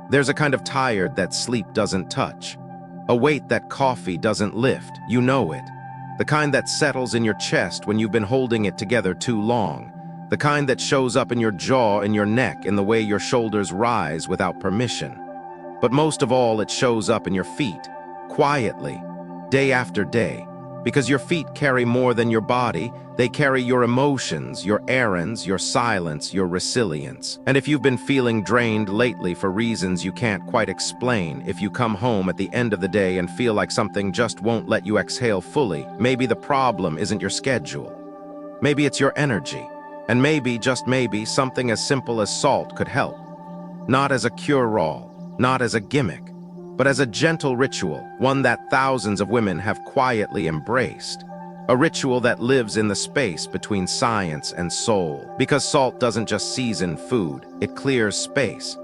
There's a kind of tired that sleep doesn't touch. A weight that coffee doesn't lift, you know it. The kind that settles in your chest when you've been holding it together too long. The kind that shows up in your jaw and your neck in the way your shoulders rise without permission. But most of all, it shows up in your feet, quietly, day after day. Because your feet carry more than your body, they carry your emotions, your errands, your silence, your resilience. And if you've been feeling drained lately for reasons you can't quite explain, if you come home at the end of the day and feel like something just won't let you exhale fully, maybe the problem isn't your schedule. Maybe it's your energy. And maybe, just maybe, something as simple as salt could help. Not as a cure-all, not as a gimmick, but as a gentle ritual, one that thousands of women have quietly embraced. A ritual that lives in the space between science and soul. Because salt doesn't just season food, it clears space.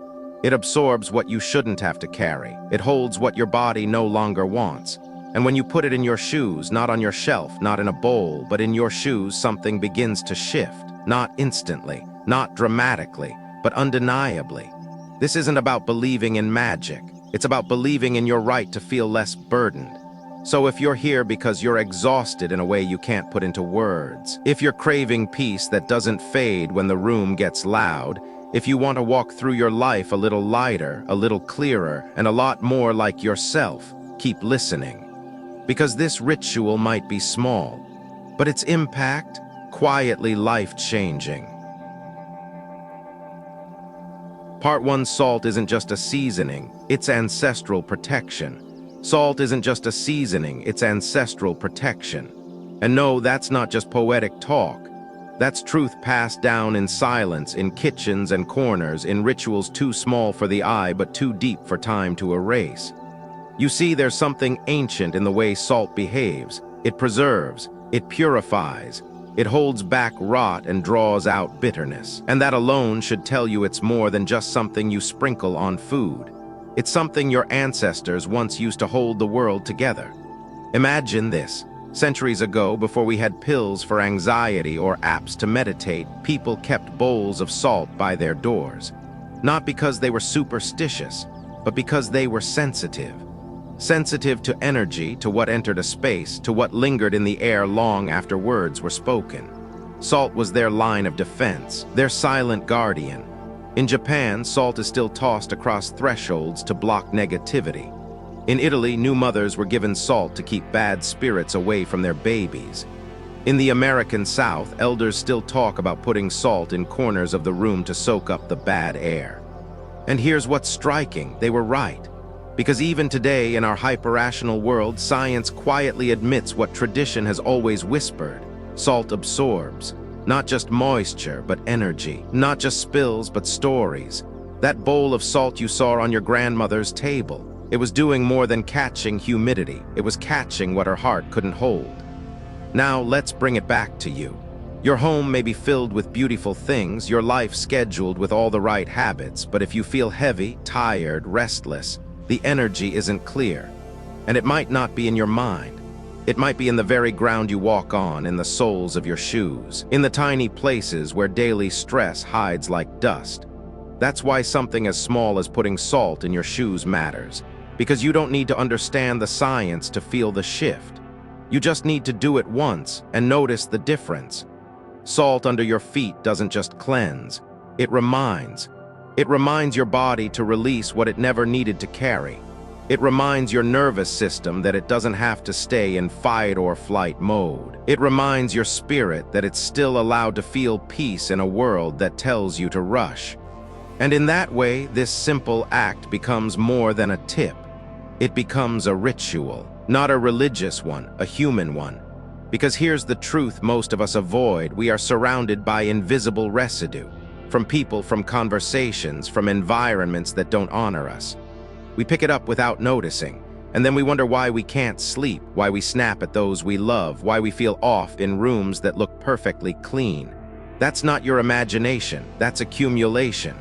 It absorbs what you shouldn't have to carry. It holds what your body no longer wants. And when you put it in your shoes, not on your shelf, not in a bowl, but in your shoes, something begins to shift. Not instantly, not dramatically, but undeniably. This isn't about believing in magic. It's about believing in your right to feel less burdened. So if you're here because you're exhausted in a way you can't put into words, if you're craving peace that doesn't fade when the room gets loud, if you want to walk through your life a little lighter, a little clearer, and a lot more like yourself, keep listening. Because this ritual might be small, but its impact, quietly life-changing. Part 1. Salt isn't just a seasoning, it's ancestral protection. Salt isn't just a seasoning, it's ancestral protection. And no, that's not just poetic talk. That's truth passed down in silence, in kitchens and corners, in rituals too small for the eye but too deep for time to erase. You see, there's something ancient in the way salt behaves. It preserves, it purifies, it holds back rot and draws out bitterness. And that alone should tell you it's more than just something you sprinkle on food. It's something your ancestors once used to hold the world together. Imagine this. Centuries ago, before we had pills for anxiety or apps to meditate, people kept bowls of salt by their doors. Not because they were superstitious, but because they were sensitive. Sensitive to energy, to what entered a space, to what lingered in the air long after words were spoken. Salt was their line of defense, their silent guardian. In Japan, salt is still tossed across thresholds to block negativity. In Italy, new mothers were given salt to keep bad spirits away from their babies. In the American South, elders still talk about putting salt in corners of the room to soak up the bad air. And here's what's striking, they were right. Because even today, in our hyper-rational world, science quietly admits what tradition has always whispered. Salt absorbs, not just moisture, but energy. Not just spills, but stories. That bowl of salt you saw on your grandmother's table, it was doing more than catching humidity. It was catching what her heart couldn't hold. Now, let's bring it back to you. Your home may be filled with beautiful things, your life scheduled with all the right habits, but if you feel heavy, tired, restless, the energy isn't clear. And it might not be in your mind. It might be in the very ground you walk on, in the soles of your shoes, in the tiny places where daily stress hides like dust. That's why something as small as putting salt in your shoes matters. Because you don't need to understand the science to feel the shift. You just need to do it once and notice the difference. Salt under your feet doesn't just cleanse, it reminds. It reminds your body to release what it never needed to carry. It reminds your nervous system that it doesn't have to stay in fight or flight mode. It reminds your spirit that it's still allowed to feel peace in a world that tells you to rush. And in that way, this simple act becomes more than a tip. It becomes a ritual, not a religious one, a human one. Because here's the truth most of us avoid: we are surrounded by invisible residue. From people, from conversations, from environments that don't honor us. We pick it up without noticing, and then we wonder why we can't sleep, why we snap at those we love, why we feel off in rooms that look perfectly clean. That's not your imagination, that's accumulation.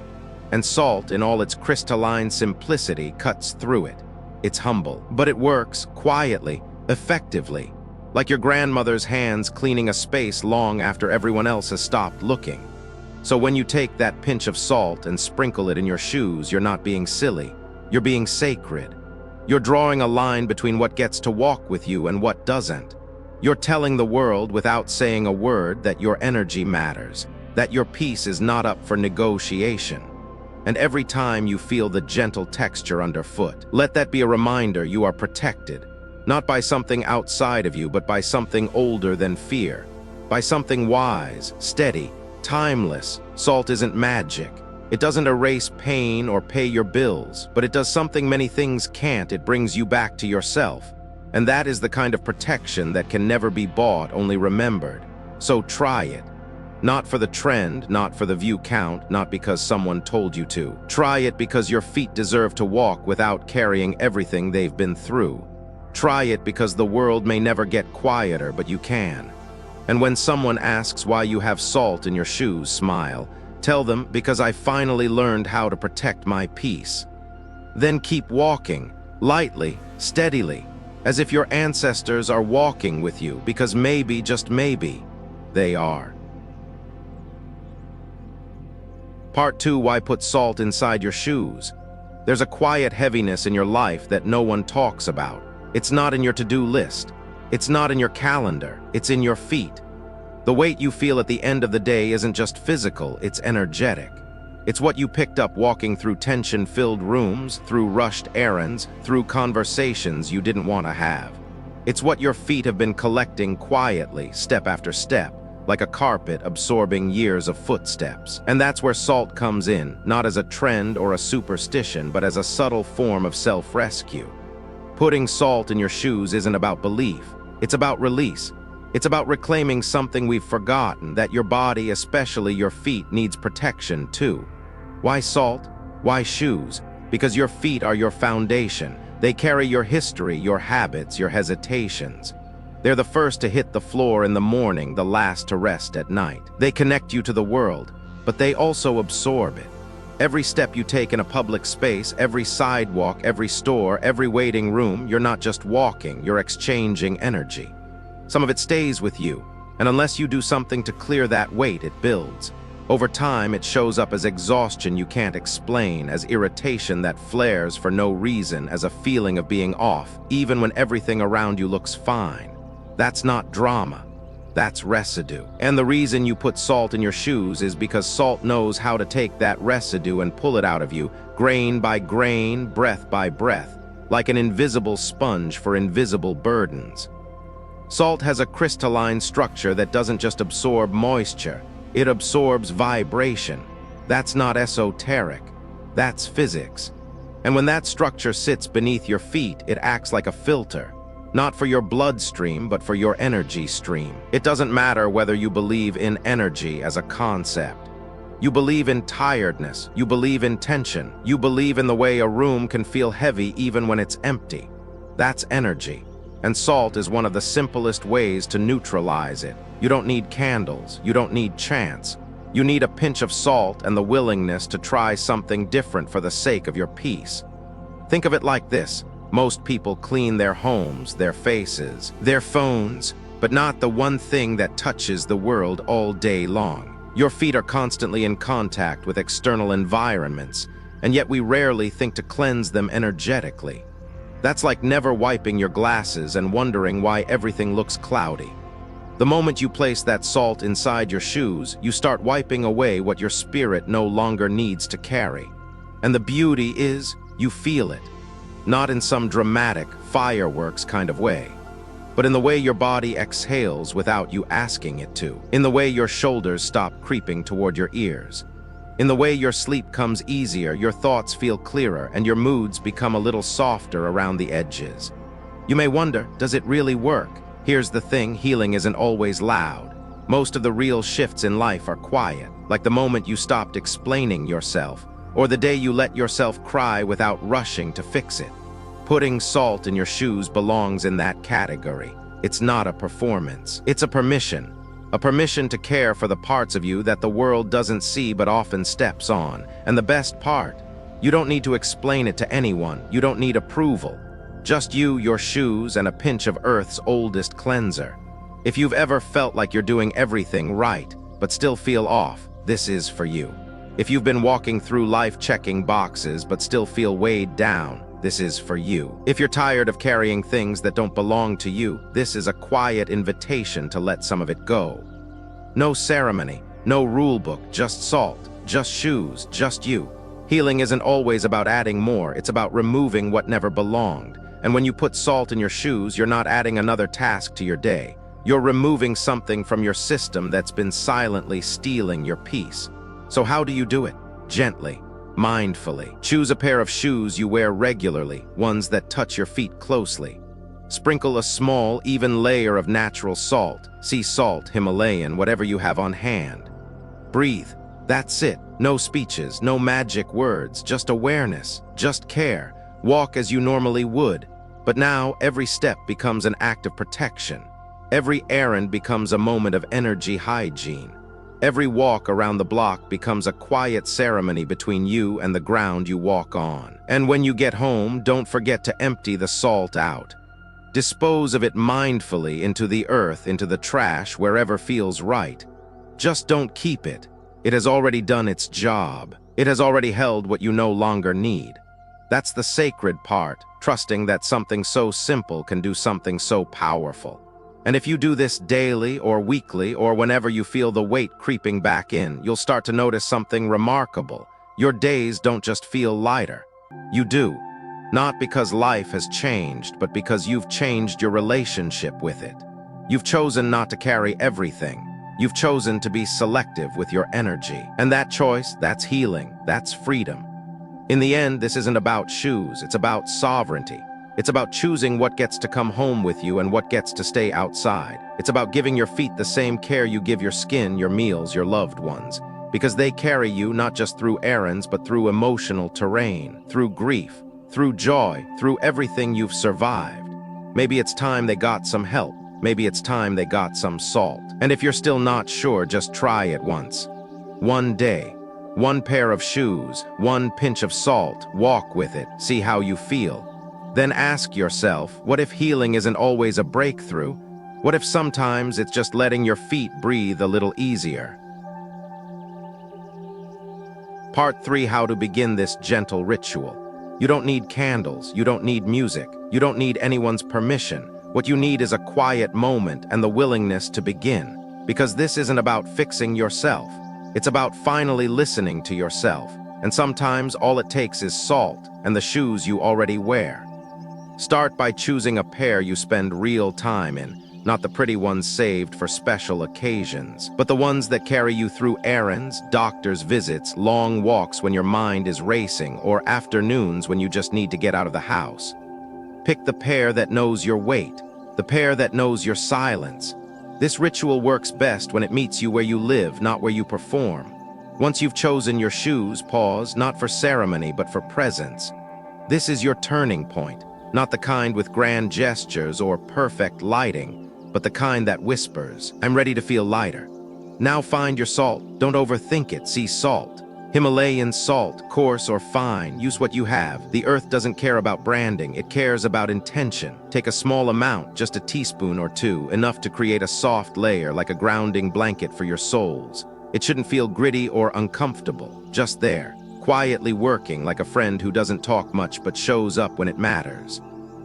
And salt, in all its crystalline simplicity, cuts through it. It's humble, but it works quietly, effectively, like your grandmother's hands cleaning a space long after everyone else has stopped looking. So when you take that pinch of salt and sprinkle it in your shoes, you're not being silly. You're being sacred. You're drawing a line between what gets to walk with you and what doesn't. You're telling the world without saying a word that your energy matters, that your peace is not up for negotiation. And every time you feel the gentle texture underfoot, let that be a reminder you are protected, not by something outside of you, but by something older than fear, by something wise, steady, timeless. Salt isn't magic. It doesn't erase pain or pay your bills, but it does something many things can't. It brings you back to yourself. And that is the kind of protection that can never be bought, only remembered. So try it. Not for the trend, not for the view count, not because someone told you to. Try it because your feet deserve to walk without carrying everything they've been through. Try it because the world may never get quieter, but you can. And when someone asks why you have salt in your shoes, smile. Tell them, because I finally learned how to protect my peace. Then keep walking, lightly, steadily, as if your ancestors are walking with you, because maybe, just maybe, they are. Part 2, why put salt inside your shoes? There's a quiet heaviness in your life that no one talks about. It's not in your to-do list. It's not in your calendar. It's in your feet. The weight you feel at the end of the day isn't just physical, it's energetic. It's what you picked up walking through tension-filled rooms, through rushed errands, through conversations you didn't want to have. It's what your feet have been collecting quietly, step after step, like a carpet absorbing years of footsteps. And that's where salt comes in, not as a trend or a superstition, but as a subtle form of self-rescue. Putting salt in your shoes isn't about belief, it's about release. It's about reclaiming something we've forgotten, that your body, especially your feet, needs protection too. Why salt? Why shoes? Because your feet are your foundation. They carry your history, your habits, your hesitations. They're the first to hit the floor in the morning, the last to rest at night. They connect you to the world, but they also absorb it. Every step you take in a public space, every sidewalk, every store, every waiting room, you're not just walking, you're exchanging energy. Some of it stays with you, and unless you do something to clear that weight, it builds. Over time, it shows up as exhaustion you can't explain, as irritation that flares for no reason, as a feeling of being off, even when everything around you looks fine. That's not drama. That's residue. And the reason you put salt in your shoes is because salt knows how to take that residue and pull it out of you, grain by grain, breath by breath, like an invisible sponge for invisible burdens. Salt has a crystalline structure that doesn't just absorb moisture, it absorbs vibration. That's not esoteric. That's physics. And when that structure sits beneath your feet, it acts like a filter. Not for your bloodstream, but for your energy stream. It doesn't matter whether you believe in energy as a concept. You believe in tiredness, you believe in tension, you believe in the way a room can feel heavy even when it's empty. That's energy. And salt is one of the simplest ways to neutralize it. You don't need candles, you don't need chants. You need a pinch of salt and the willingness to try something different for the sake of your peace. Think of it like this. Most people clean their homes, their faces, their phones, but not the one thing that touches the world all day long. Your feet are constantly in contact with external environments, and yet we rarely think to cleanse them energetically. That's like never wiping your glasses and wondering why everything looks cloudy. The moment you place that salt inside your shoes, you start wiping away what your spirit no longer needs to carry. And the beauty is, you feel it. Not in some dramatic, fireworks kind of way, but in the way your body exhales without you asking it to, in the way your shoulders stop creeping toward your ears, in the way your sleep comes easier, your thoughts feel clearer, and your moods become a little softer around the edges. You may wonder, does it really work? Here's the thing, healing isn't always loud. Most of the real shifts in life are quiet, like the moment you stopped explaining yourself, or the day you let yourself cry without rushing to fix it. Putting salt in your shoes belongs in that category. It's not a performance. It's a permission to care for the parts of you that the world doesn't see but often steps on. And the best part, you don't need to explain it to anyone. You don't need approval. Just you, your shoes, and a pinch of Earth's oldest cleanser. If you've ever felt like you're doing everything right, but still feel off, this is for you. If you've been walking through life checking boxes but still feel weighed down, this is for you. If you're tired of carrying things that don't belong to you, this is a quiet invitation to let some of it go. No ceremony, no rule book, just salt, just shoes, just you. Healing isn't always about adding more, it's about removing what never belonged. And when you put salt in your shoes, you're not adding another task to your day. You're removing something from your system that's been silently stealing your peace. So how do you do it? Gently, mindfully. Choose a pair of shoes you wear regularly, ones that touch your feet closely. Sprinkle a small, even layer of natural salt, sea salt, Himalayan, whatever you have on hand. Breathe. That's it. No speeches, no magic words, just awareness, just care. Walk as you normally would. But now every step becomes an act of protection. Every errand becomes a moment of energy hygiene. Every walk around the block becomes a quiet ceremony between you and the ground you walk on. And when you get home, don't forget to empty the salt out. Dispose of it mindfully into the earth, into the trash, wherever feels right. Just don't keep it. It has already done its job. It has already held what you no longer need. That's the sacred part, trusting that something so simple can do something so powerful. And if you do this daily or weekly or whenever you feel the weight creeping back in, you'll start to notice something remarkable. Your days don't just feel lighter. You do. Not because life has changed, but because you've changed your relationship with it. You've chosen not to carry everything. You've chosen to be selective with your energy. And that choice, that's healing, that's freedom. In the end, this isn't about shoes, it's about sovereignty. It's about choosing what gets to come home with you and what gets to stay outside. It's about giving your feet the same care you give your skin, your meals, your loved ones. Because they carry you not just through errands, but through emotional terrain, through grief, through joy, through everything you've survived. Maybe it's time they got some help. Maybe it's time they got some salt. And if you're still not sure, just try it once. One day, one pair of shoes, one pinch of salt, walk with it, see how you feel. Then ask yourself, what if healing isn't always a breakthrough? What if sometimes it's just letting your feet breathe a little easier? Part 3: How to begin this gentle ritual. You don't need candles, you don't need music, you don't need anyone's permission. What you need is a quiet moment and the willingness to begin. Because this isn't about fixing yourself. It's about finally listening to yourself. And sometimes all it takes is salt and the shoes you already wear. Start by choosing a pair you spend real time in, not the pretty ones saved for special occasions, but the ones that carry you through errands, doctor's visits, long walks when your mind is racing, or afternoons when you just need to get out of the house. Pick the pair that knows your weight, the pair that knows your silence. This ritual works best when it meets you where you live, not where you perform. Once you've chosen your shoes, pause, not for ceremony, but for presence. This is your turning point, not the kind with grand gestures or perfect lighting, but the kind that whispers, I'm ready to feel lighter. Now find your salt. Don't overthink it. See salt. Himalayan salt, coarse or fine, use what you have. The earth doesn't care about branding, it cares about intention. Take a small amount, just a teaspoon or two, enough to create a soft layer like a grounding blanket for your souls. It shouldn't feel gritty or uncomfortable, just there, quietly working like a friend who doesn't talk much but shows up when it matters.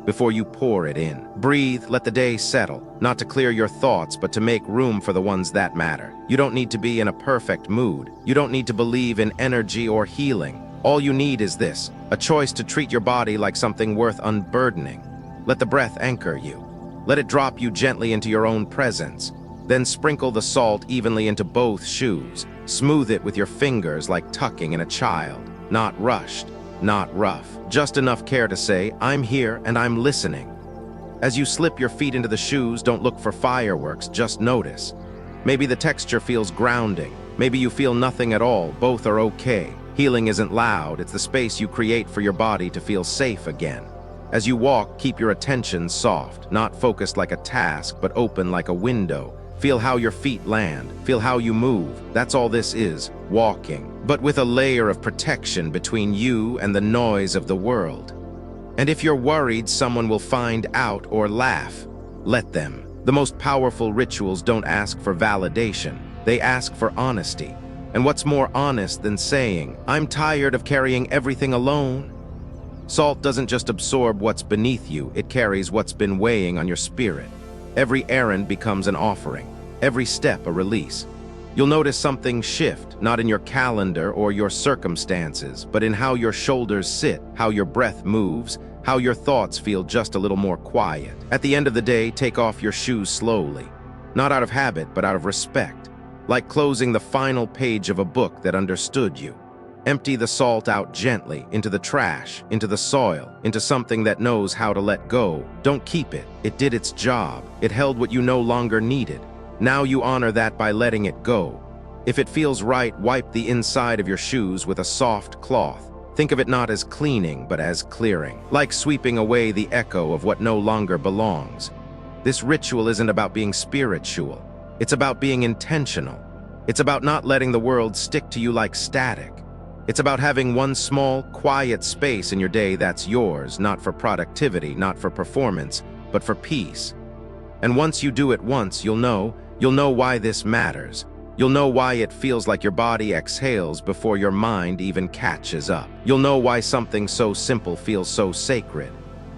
Before you pour it in, breathe, let the day settle, not to clear your thoughts, but to make room for the ones that matter. You don't need to be in a perfect mood. You don't need to believe in energy or healing. All you need is this, a choice to treat your body like something worth unburdening. Let the breath anchor you. Let it drop you gently into your own presence. Then sprinkle the salt evenly into both shoes. Smooth it with your fingers like tucking in a child. Not rushed, not rough. Just enough care to say, I'm here and I'm listening. As you slip your feet into the shoes, don't look for fireworks, just notice. Maybe the texture feels grounding. Maybe you feel nothing at all. Both are okay. Healing isn't loud. It's the space you create for your body to feel safe again. As you walk, keep your attention soft, not focused like a task, but open like a window. Feel how your feet land. Feel how you move. That's all this is, walking, but with a layer of protection between you and the noise of the world. And if you're worried someone will find out or laugh, let them. The most powerful rituals don't ask for validation. They ask for honesty. And what's more honest than saying, "I'm tired of carrying everything alone"? Salt doesn't just absorb what's beneath you, it carries what's been weighing on your spirit. Every errand becomes an offering, every step a release. You'll notice something shift, not in your calendar or your circumstances, but in how your shoulders sit, how your breath moves, how your thoughts feel just a little more quiet. At the end of the day, take off your shoes slowly, not out of habit, but out of respect, like closing the final page of a book that understood you. Empty the salt out gently, into the trash, into the soil, into something that knows how to let go. Don't keep it. It did its job. It held what you no longer needed. Now you honor that by letting it go. If it feels right, wipe the inside of your shoes with a soft cloth. Think of it not as cleaning, but as clearing, like sweeping away the echo of what no longer belongs. This ritual isn't about being spiritual. It's about being intentional. It's about not letting the world stick to you like static. It's about having one small, quiet space in your day that's yours, not for productivity, not for performance, but for peace. And once you do it once, you'll know why this matters. You'll know why it feels like your body exhales before your mind even catches up. You'll know why something so simple feels so sacred.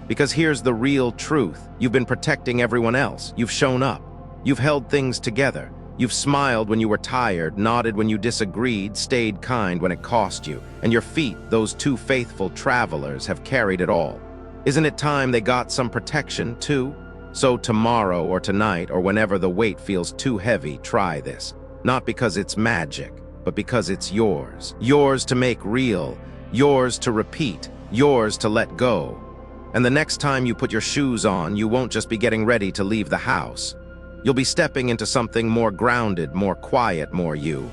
Because here's the real truth. You've been protecting everyone else. You've shown up. You've held things together. You've smiled when you were tired, nodded when you disagreed, stayed kind when it cost you. And your feet, those two faithful travelers, have carried it all. Isn't it time they got some protection, too? So tomorrow or tonight or whenever the weight feels too heavy, try this. Not because it's magic, but because it's yours. Yours to make real, yours to repeat, yours to let go. And the next time you put your shoes on, you won't just be getting ready to leave the house. You'll be stepping into something more grounded, more quiet, more you.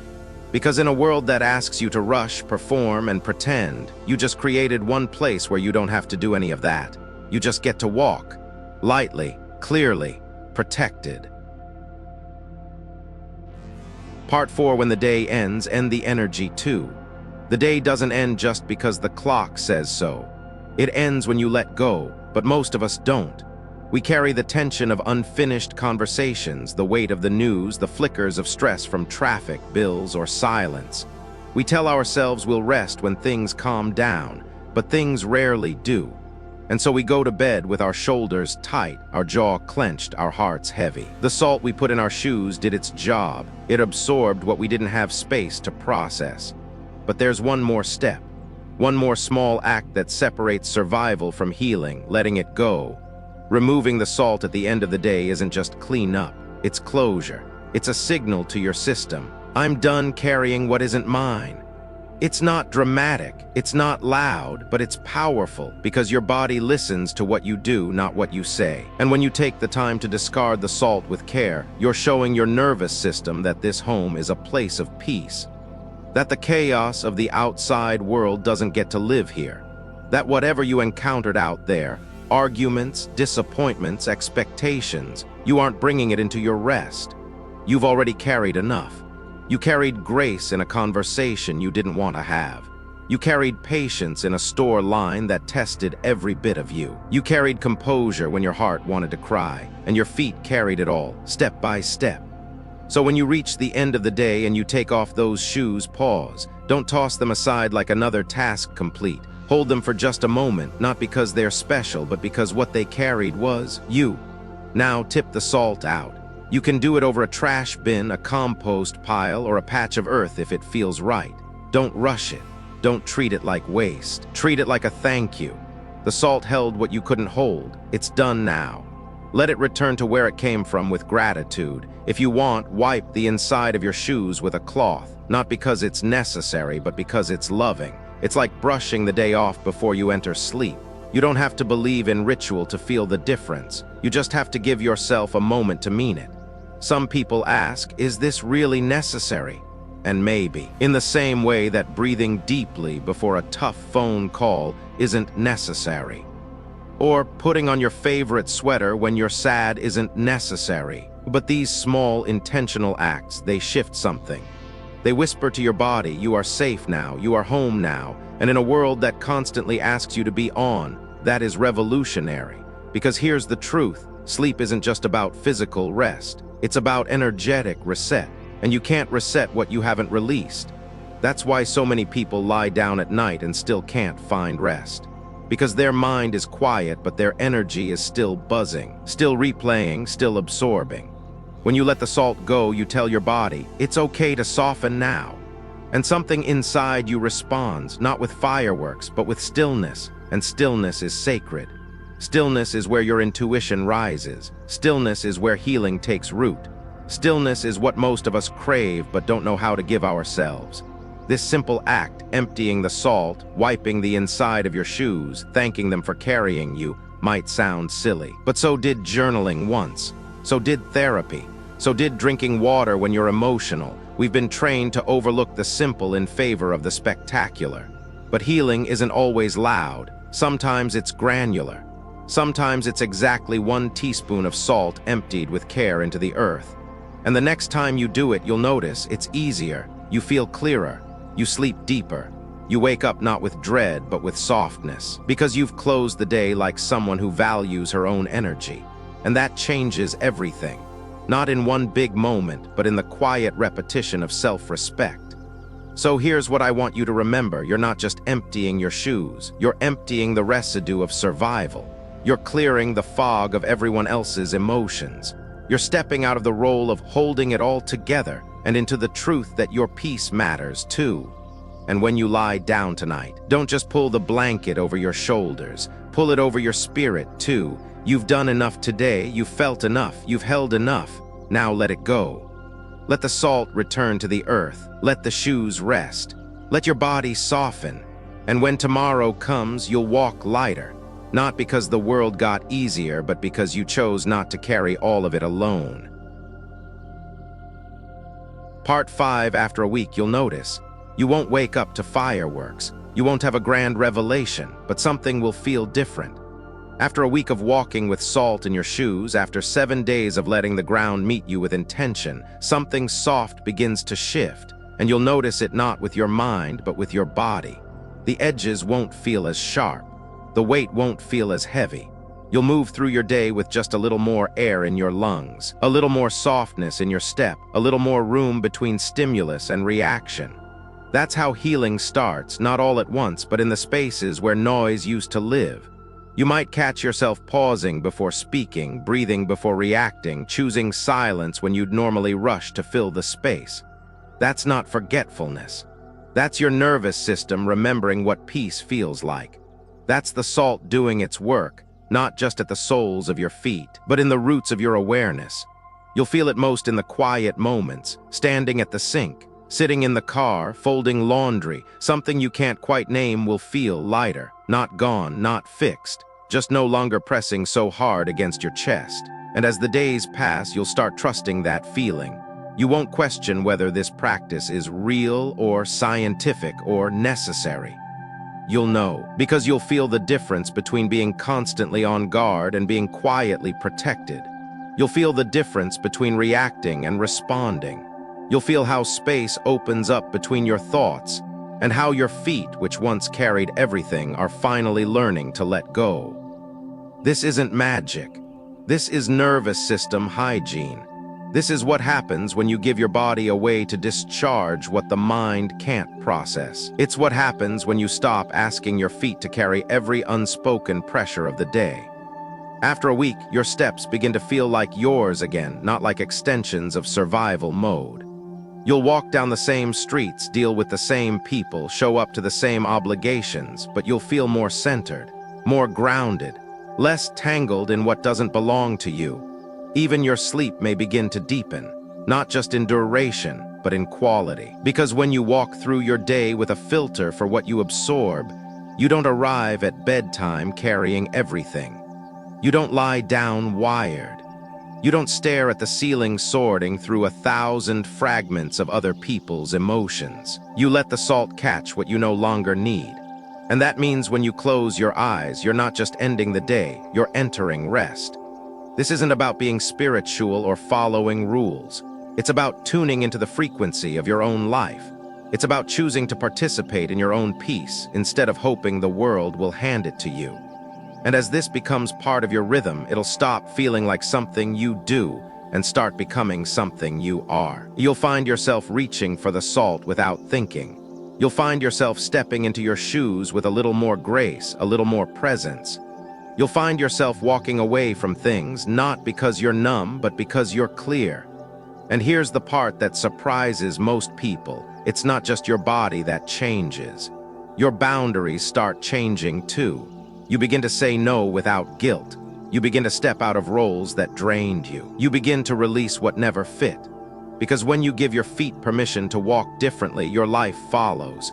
Because in a world that asks you to rush, perform, and pretend, you just created one place where you don't have to do any of that. You just get to walk, lightly, clearly, protected. Part 4, when the day ends, end the energy too. The day doesn't end just because the clock says so. It ends when you let go, but most of us don't. We carry the tension of unfinished conversations, the weight of the news, the flickers of stress from traffic, bills, or silence. We tell ourselves we'll rest when things calm down, but things rarely do. And so we go to bed with our shoulders tight, our jaw clenched, our hearts heavy. The salt we put in our shoes did its job. It absorbed what we didn't have space to process. But there's one more step, one more small act that separates survival from healing, letting it go. Removing the salt at the end of the day isn't just cleanup, it's closure. It's a signal to your system. I'm done carrying what isn't mine. It's not dramatic, it's not loud, but it's powerful because your body listens to what you do, not what you say. And when you take the time to discard the salt with care, you're showing your nervous system that this home is a place of peace. That the chaos of the outside world doesn't get to live here. That whatever you encountered out there, arguments, disappointments, expectations, you aren't bringing it into your rest. You've already carried enough. You carried grace in a conversation you didn't want to have. You carried patience in a store line that tested every bit of you. You carried composure when your heart wanted to cry, and your feet carried it all, step by step. So when you reach the end of the day and you take off those shoes, pause. Don't toss them aside like another task complete. Hold them for just a moment, not because they're special, but because what they carried was you. Now tip the salt out. You can do it over a trash bin, a compost pile, or a patch of earth if it feels right. Don't rush it. Don't treat it like waste. Treat it like a thank you. The salt held what you couldn't hold. It's done now. Let it return to where it came from with gratitude. If you want, wipe the inside of your shoes with a cloth, not because it's necessary, but because it's loving. It's like brushing the day off before you enter sleep. You don't have to believe in ritual to feel the difference. You just have to give yourself a moment to mean it. Some people ask, is this really necessary? And maybe, in the same way that breathing deeply before a tough phone call isn't necessary. Or putting on your favorite sweater when you're sad isn't necessary. But these small, intentional acts, they shift something. They whisper to your body, you are safe now, you are home now, and in a world that constantly asks you to be on, that is revolutionary. Because here's the truth, sleep isn't just about physical rest. It's about energetic reset. and you can't reset what you haven't released. That's why so many people lie down at night and still can't find rest. Because their mind is quiet, but their energy is still buzzing, still replaying, still absorbing. When you let the salt go, you tell your body, it's okay to soften now. And something inside you responds, not with fireworks, but with stillness. And stillness is sacred. Stillness is where your intuition rises. Stillness is where healing takes root. Stillness is what most of us crave but don't know how to give ourselves. This simple act, emptying the salt, wiping the inside of your shoes, thanking them for carrying you, might sound silly. But so did journaling once. So did therapy. So did drinking water when you're emotional. We've been trained to overlook the simple in favor of the spectacular. But healing isn't always loud. Sometimes it's granular. Sometimes it's exactly 1 teaspoon of salt emptied with care into the earth. And the next time you do it, you'll notice it's easier. You feel clearer. You sleep deeper. You wake up not with dread, but with softness. Because you've closed the day like someone who values her own energy. And that changes everything. Not in one big moment, but in the quiet repetition of self-respect. So here's what I want you to remember. You're not just emptying your shoes. You're emptying the residue of survival. You're clearing the fog of everyone else's emotions. You're stepping out of the role of holding it all together and into the truth that your peace matters too. And when you lie down tonight, don't just pull the blanket over your shoulders. Pull it over your spirit too. You've done enough today. You've felt enough. You've held enough. Now let it go. Let the salt return to the earth. Let the shoes rest. Let your body soften. And when tomorrow comes, you'll walk lighter. Not because the world got easier, but because you chose not to carry all of it alone. Part 5, after a week, you'll notice. You won't wake up to fireworks. You won't have a grand revelation, but something will feel different. After a week of walking with salt in your shoes, after 7 days of letting the ground meet you with intention, something soft begins to shift, and you'll notice it not with your mind, but with your body. The edges won't feel as sharp. The weight won't feel as heavy. You'll move through your day with just a little more air in your lungs, a little more softness in your step, a little more room between stimulus and reaction. That's how healing starts, not all at once, but in the spaces where noise used to live. You might catch yourself pausing before speaking, breathing before reacting, choosing silence when you'd normally rush to fill the space. That's not forgetfulness. That's your nervous system remembering what peace feels like. That's the salt doing its work, not just at the soles of your feet, but in the roots of your awareness. You'll feel it most in the quiet moments, standing at the sink, sitting in the car, folding laundry. Something you can't quite name will feel lighter, not gone, not fixed, just no longer pressing so hard against your chest. And as the days pass, you'll start trusting that feeling. You won't question whether this practice is real or scientific or necessary. You'll know, because you'll feel the difference between being constantly on guard and being quietly protected. You'll feel the difference between reacting and responding. You'll feel how space opens up between your thoughts and how your feet, which once carried everything, are finally learning to let go. This isn't magic. This is nervous system hygiene. This is what happens when you give your body a way to discharge what the mind can't process. It's what happens when you stop asking your feet to carry every unspoken pressure of the day. After a week, your steps begin to feel like yours again, not like extensions of survival mode. You'll walk down the same streets, deal with the same people, show up to the same obligations, but you'll feel more centered, more grounded, less tangled in what doesn't belong to you. Even your sleep may begin to deepen, not just in duration, but in quality. Because when you walk through your day with a filter for what you absorb, you don't arrive at bedtime carrying everything. You don't lie down wired. You don't stare at the ceiling sorting through 1,000 fragments of other people's emotions. You let the salt catch what you no longer need. And that means when you close your eyes, you're not just ending the day, you're entering rest. This isn't about being spiritual or following rules. It's about tuning into the frequency of your own life. It's about choosing to participate in your own peace instead of hoping the world will hand it to you. And as this becomes part of your rhythm, it'll stop feeling like something you do and start becoming something you are. You'll find yourself reaching for the salt without thinking. You'll find yourself stepping into your shoes with a little more grace, a little more presence. You'll find yourself walking away from things, not because you're numb, but because you're clear. And here's the part that surprises most people. It's not just your body that changes. Your boundaries start changing too. You begin to say no without guilt. You begin to step out of roles that drained you. You begin to release what never fit. Because when you give your feet permission to walk differently, your life follows.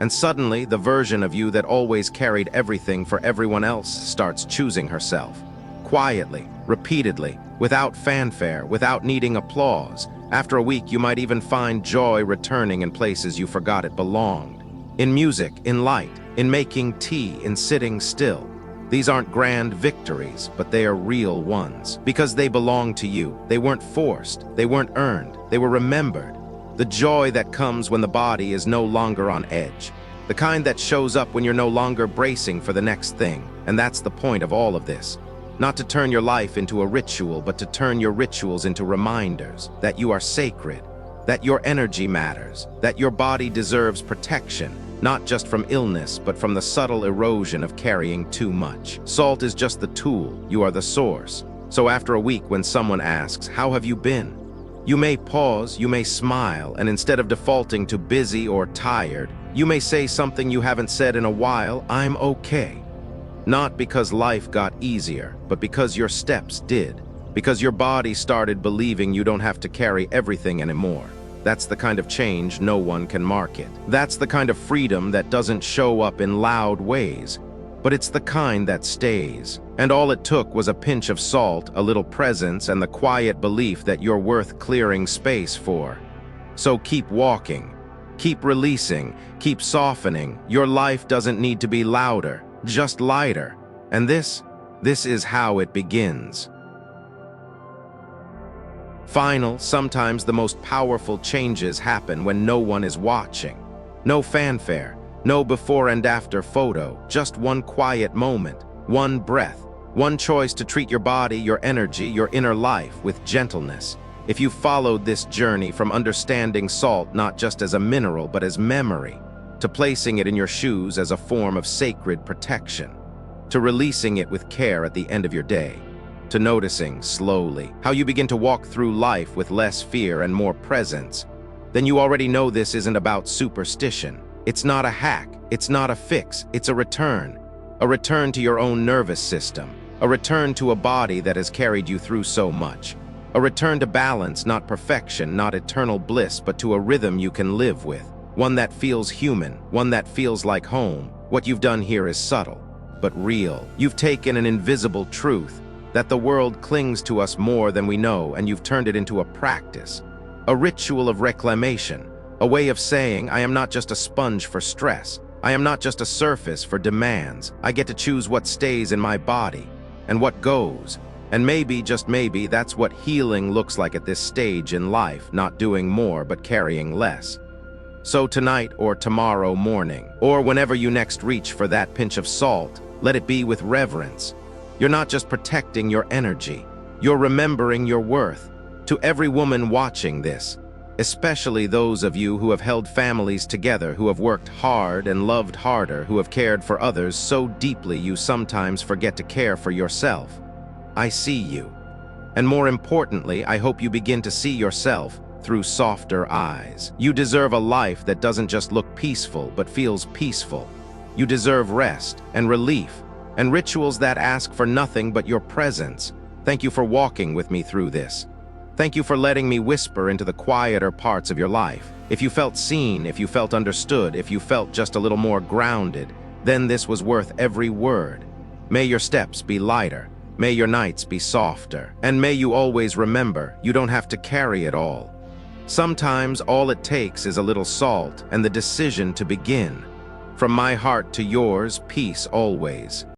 And suddenly, the version of you that always carried everything for everyone else starts choosing herself. Quietly, repeatedly, without fanfare, without needing applause. After a week, you might even find joy returning in places you forgot it belonged. In music, in light, in making tea, in sitting still. These aren't grand victories, but they are real ones. Because they belong to you. They weren't forced. They weren't earned. They were remembered. The joy that comes when the body is no longer on edge. The kind that shows up when you're no longer bracing for the next thing. And that's the point of all of this. Not to turn your life into a ritual, but to turn your rituals into reminders that you are sacred, that your energy matters, that your body deserves protection, not just from illness, but from the subtle erosion of carrying too much. Salt is just the tool, you are the source. So after a week when someone asks, "How have you been?" You may pause, you may smile, and instead of defaulting to busy or tired, you may say something you haven't said in a while, "I'm okay." Not because life got easier, but because your steps did. Because your body started believing you don't have to carry everything anymore. That's the kind of change no one can market. That's the kind of freedom that doesn't show up in loud ways, but it's the kind that stays. And all it took was a pinch of salt, a little presence, and the quiet belief that you're worth clearing space for. So keep walking, keep releasing, keep softening. Your life doesn't need to be louder, just lighter. And this is how it begins. Sometimes the most powerful changes happen when no one is watching. No fanfare, no before and after photo, just one quiet moment, one breath, one choice to treat your body, your energy, your inner life with gentleness. If you followed this journey from understanding salt not just as a mineral but as memory, to placing it in your shoes as a form of sacred protection, to releasing it with care at the end of your day, to noticing, slowly, how you begin to walk through life with less fear and more presence, then you already know this isn't about superstition. It's not a hack, it's not a fix, it's a return to your own nervous system, a return to a body that has carried you through so much, a return to balance, not perfection, not eternal bliss, but to a rhythm you can live with, one that feels human, one that feels like home. What you've done here is subtle, but real. You've taken an invisible truth, that the world clings to us more than we know, and you've turned it into a practice, a ritual of reclamation, a way of saying, I am not just a sponge for stress, I am not just a surface for demands, I get to choose what stays in my body, and what goes. And maybe, just maybe, that's what healing looks like at this stage in life, not doing more but carrying less. So tonight or tomorrow morning, or whenever you next reach for that pinch of salt, let it be with reverence. You're not just protecting your energy, you're remembering your worth. To every woman watching this, especially those of you who have held families together, who have worked hard and loved harder, who have cared for others so deeply you sometimes forget to care for yourself, I see you. And more importantly, I hope you begin to see yourself through softer eyes. You deserve a life that doesn't just look peaceful, but feels peaceful. You deserve rest and relief, and rituals that ask for nothing but your presence. Thank you for walking with me through this. Thank you for letting me whisper into the quieter parts of your life. If you felt seen, if you felt understood, if you felt just a little more grounded, then this was worth every word. May your steps be lighter, may your nights be softer, and may you always remember, you don't have to carry it all. Sometimes all it takes is a little salt and the decision to begin. From my heart to yours, peace always.